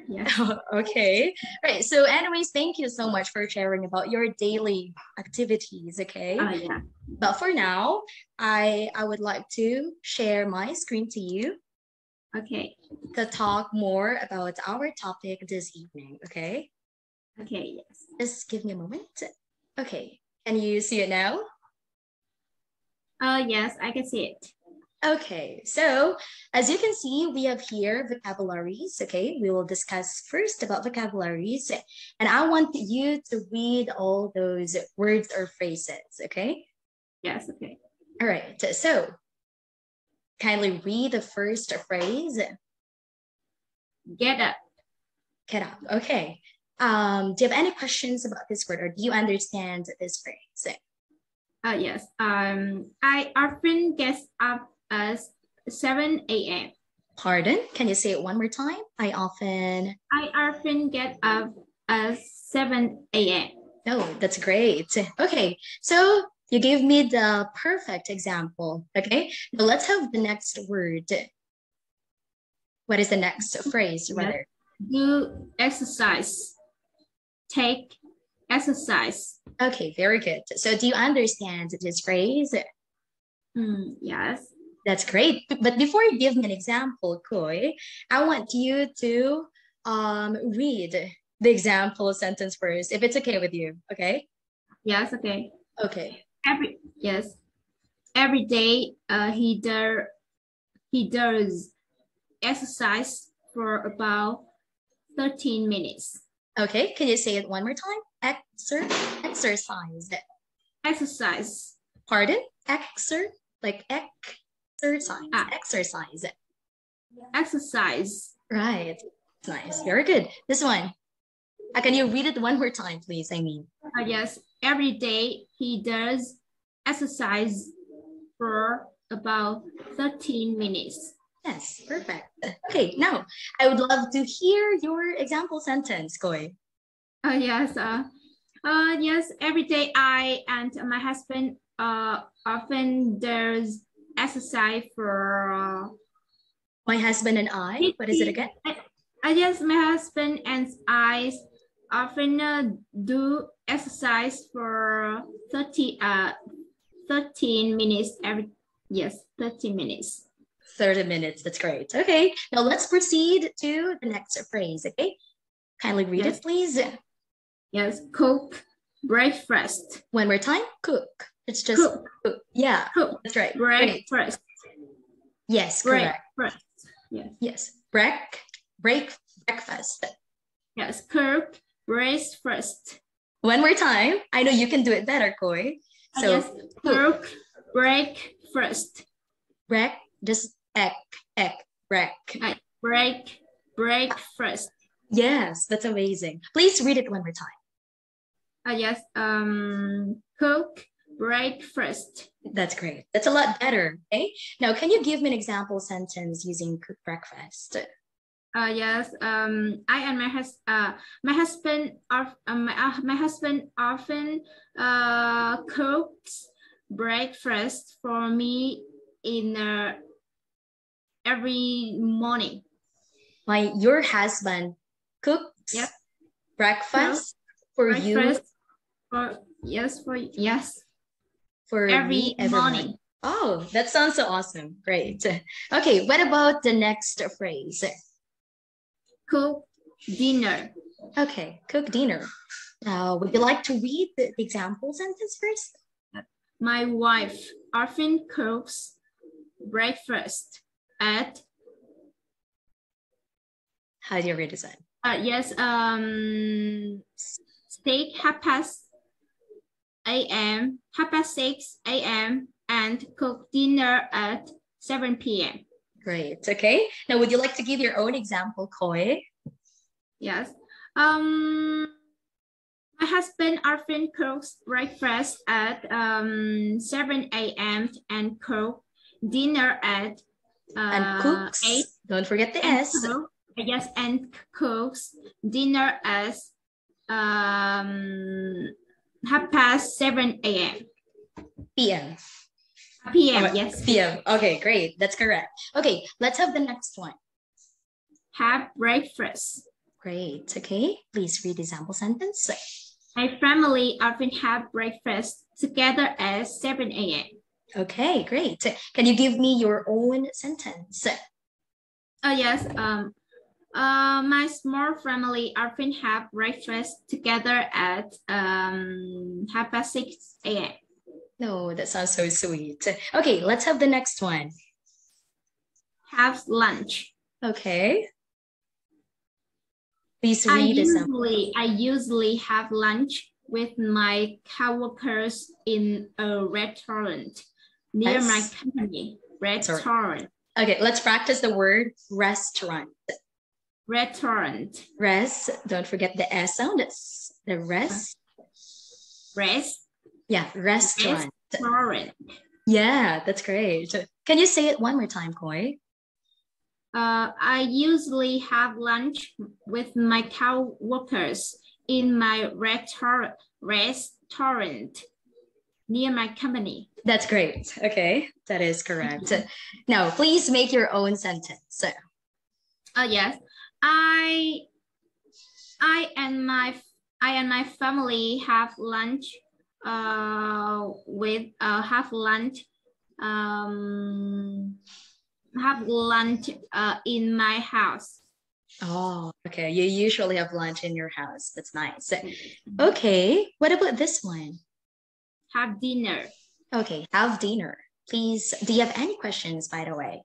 Yes. Okay. Right. So anyways, thank you so much for sharing about your daily activities. Okay. Yeah. But for now, I would like to share my screen to you Okay. to talk more about our topic this evening. Okay. Okay. Yes. Just give me a moment. Okay. Can you see it now? Yes, I can see it. Okay, so as you can see, we have here vocabularies. Okay, we will discuss first about vocabularies, and I want you to read all those words or phrases. Okay. Yes. Okay. All right. So kindly read the first phrase. Get up. Get up. Okay. Do you have any questions about this word, or do you understand this phrase? Yes. I often get up at 7 a.m. Pardon? Can you say it one more time? I often get up at 7 a.m. Oh, that's great. Okay, so you gave me the perfect example. Okay, now let's have the next word. What is the next phrase, rather? Do exercise. Take exercise. Okay, very good. So do you understand this phrase? Yes. That's great. But before you give me an example, Koi, I want you to read the example sentence first, if it's okay with you. Okay? Yes. Okay. Okay. Every day he does exercise for about 13 minutes. Okay, can you say it one more time? Exercise. Exercise. Pardon? Like exercise. Exercise. Exercise. Right. Nice. Very good. This one. Can you read it one more time, please? Yes. Every day he does exercise for about 13 minutes. Yes, perfect. Okay, now I would love to hear your example sentence, Koi. Yes. Yes. Every day I and my husband often does exercise for. My husband and I. What is it again? Yes, my husband and I often do exercise for 13 minutes every. Yes, 30 minutes. 30 minutes. That's great. Okay, now let's proceed to the next phrase. Okay, kindly read it, please. Yes, cook breakfast. One more time. Cook. It's just cook. Yeah, cook. That's right. Breakfast. Yes, correct. Breakfast. Yes. Breakfast. Yes, cook breakfast. One more time. I know you can do it better, Koi. So yes, cook breakfast. Just breakfast. Yes, that's amazing. Please read it one more time. Yes, cook breakfast. That's great. That's a lot better. Okay. Now, can you give me an example sentence using cook breakfast? Yes. I and my husband often cooks breakfast for me in every morning. Your husband cooks breakfast for you? For every morning. Oh, that sounds so awesome. Great. Okay, what about the next phrase? Cook dinner. Okay, cook dinner. Would you like to read the example sentence first? My wife often cooks breakfast at. How do you read this one? Yes. Steak 6 a.m. and cook dinner at 7 p.m. Great. Okay. Now, would you like to give your own example, Koi? Yes. My husband often cooks breakfast at 7 a.m. and cook dinner at and cooks. 8. Don't forget the S. Yes, and cooks dinner at 7 a.m. p.m. p.m. Yes. p.m. Okay, great. That's correct. Okay, let's have the next one. Have breakfast. Great. Okay. Please read the example sentence. My family often have breakfast together at 7 a.m. Okay, great. Can you give me your own sentence? Oh, yes. My small family often have breakfast together at 6:30 a.m. No, that sounds so sweet. Okay, let's have the next one. Have lunch. Okay. Please read I usually have lunch with my coworkers in a restaurant near my company. Restaurant. Sorry. Okay, let's practice the word restaurant. Restaurant. Don't forget the S sound. It's the Rest. Yeah, restaurant. Restaurant. Yeah, that's great. Can you say it one more time, Koi? I usually have lunch with my co-workers in my restaurant near my company. That's great. Okay, that is correct. Now, please make your own sentence. Yes, I and my family have lunch. Have lunch in my house. Oh, okay. You usually have lunch in your house. That's nice. Okay. What about this one? Have dinner. Okay. Have dinner. Please, do you have any questions, by the way?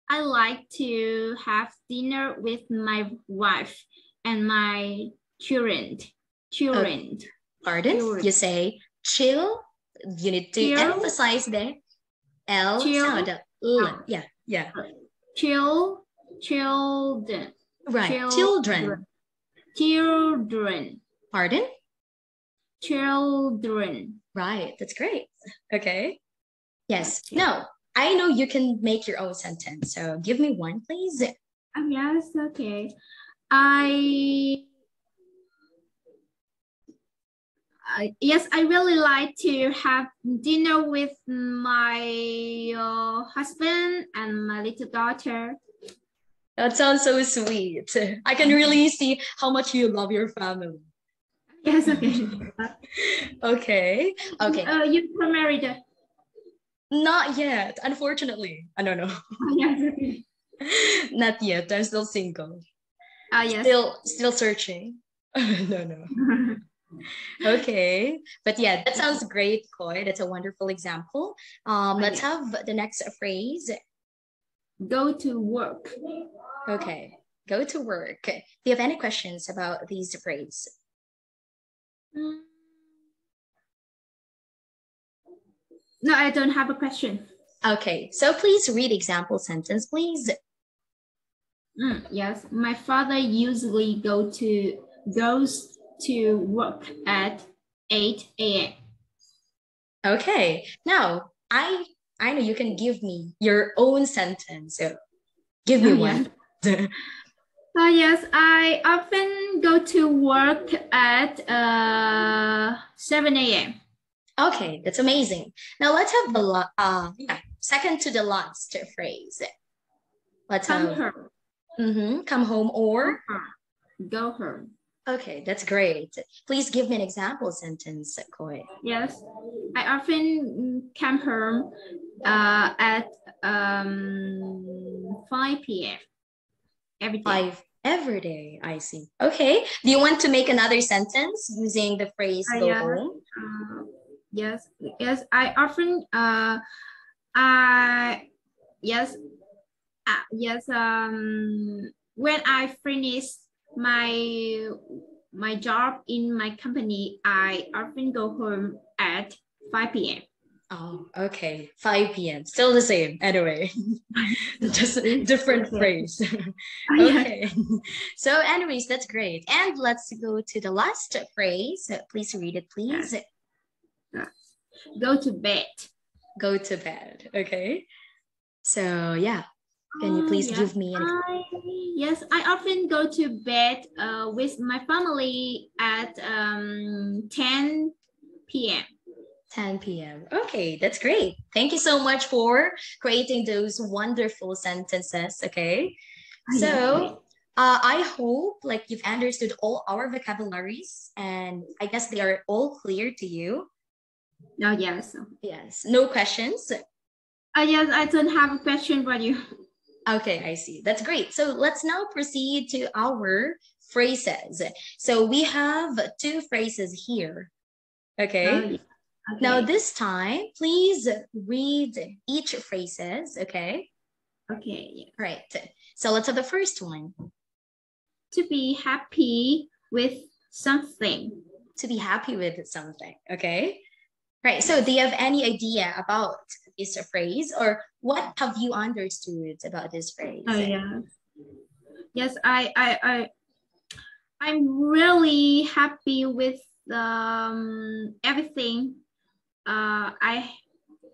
I like to have dinner with my wife and my children. Pardon? Children. You say chill. You need to emphasize the L sound. Yeah. Children. Right. Children. Pardon? Children. Right. That's great. Okay. Yes. Okay. Now, I know you can make your own sentence. So give me one, please. Yes. Okay. Yes, I really like to have dinner with my husband and my little daughter. That sounds so sweet. I can really see how much you love your family. Yes, okay. Okay. You are married? Not yet, unfortunately. I don't know. Yes, okay. Not yet. I'm still single. Yes. Still searching. No. Okay, but yeah, that sounds great, Koi. That's a wonderful example. Let's have the next phrase. Go to work. Okay, go to work. Do you have any questions about these phrases? No, I don't have a question. Okay, so please read example sentence, please. Yes, my father usually goes to work at 8 a.m. Okay, now I know you can give me your own sentence. So give me one. Yes, I often go to work at 7 a.m. Okay, that's amazing. Now let's have the second to the last phrase. Let's come home. Come home or go home. Okay, that's great. Please give me an example sentence, Koi. Yes, I often come home at 5 p.m. every day. 5 every day, I see. Okay, do you want to make another sentence using the phrase go home? Yes, I often when I finish my job in my company, I often go home at 5 p.m. Oh, okay. 5 p.m. Still the same. Anyway, just a different phrase. Okay. So anyways, that's great. And let's go to the last phrase. Please read it, please. Go to bed. Go to bed. Okay. So yeah. Can you please give me an Yes, I often go to bed with my family at 10 p.m. 10 p.m. Okay, that's great. Thank you so much for creating those wonderful sentences. Okay. So I hope like you've understood all our vocabularies, and I guess they are all clear to you. Oh, yes. Yes. No questions? Yes, I don't have a question for you. Okay, I see. That's great. So let's now proceed to our phrases. So we have 2 phrases here. Okay. Oh, yeah. Okay. Now this time, please read each phrases. Okay. Okay. Yeah. Right. So let's have the first one. To be happy with something. To be happy with something. Okay. Right. So do you have any idea about this phrase, or what have you understood about this phrase? Oh, yeah. Yes, I'm really happy with everything.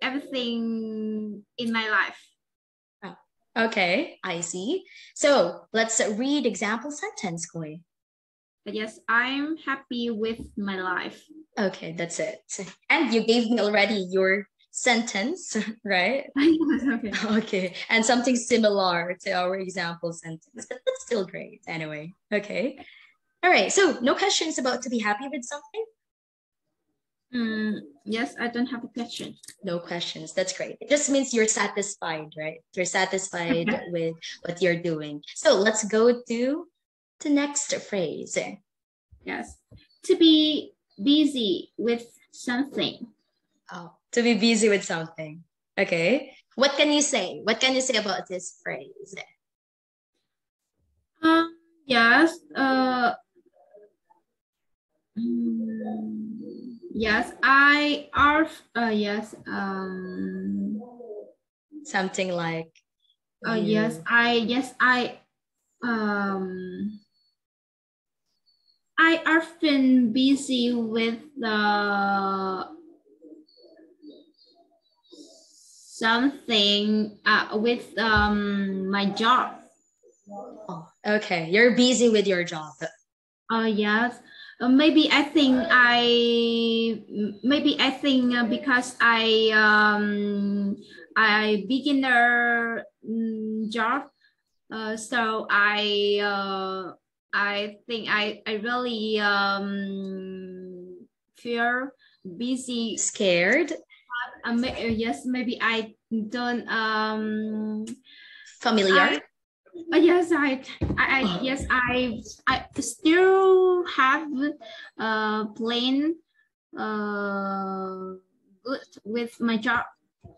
Everything in my life. Oh, okay, I see. So let's read example sentence, Koi. Yes, I'm happy with my life. Okay, that's it. And you gave me already your sentence, right? Okay. Okay, and something similar to our example sentence, but that's still great anyway. Okay. All right, so no questions about to be happy with something? Yes, I don't have a question. No questions. That's great. It just means you're satisfied, right? You're satisfied with what you're doing. So let's go to the next phrase. Yes, to be busy with something. Oh, to be busy with something. Okay. What can you say? What can you say about this phrase? Yes. Yes, I are. Yes. Something like. Yes, I often busy with the something with my job. Oh, okay. You're busy with your job. Yes. Maybe I think because I beginner job, so I think I really feel busy, scared. Yes, maybe I don't familiar. Yes, yes, I still have plan good with my job.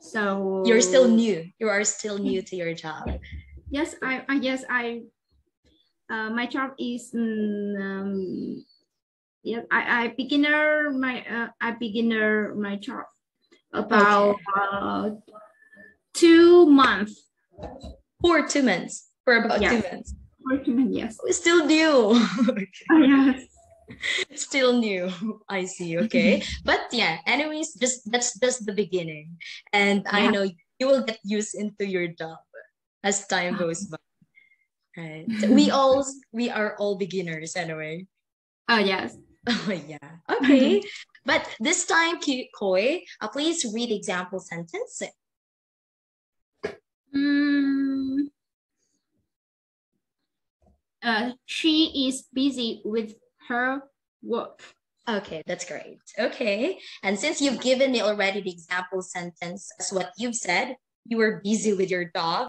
So you're still new. You are still new to your job. Yes, my job is yeah, I beginner my job about 2 months. For 2 months. For about 2 months. For 2 months, yes. Still new. Yes. Still new. I see. Okay. But yeah, anyways, that's just the beginning. And yeah. I know you will get used into your job as time goes by. Right. We are all beginners anyway. Oh yes. Oh yeah. Okay. But this time, Koi, please read example sentence. She is busy with her work. Okay, that's great. Okay. And since you've given me already the example sentence as what you've said, you were busy with your job.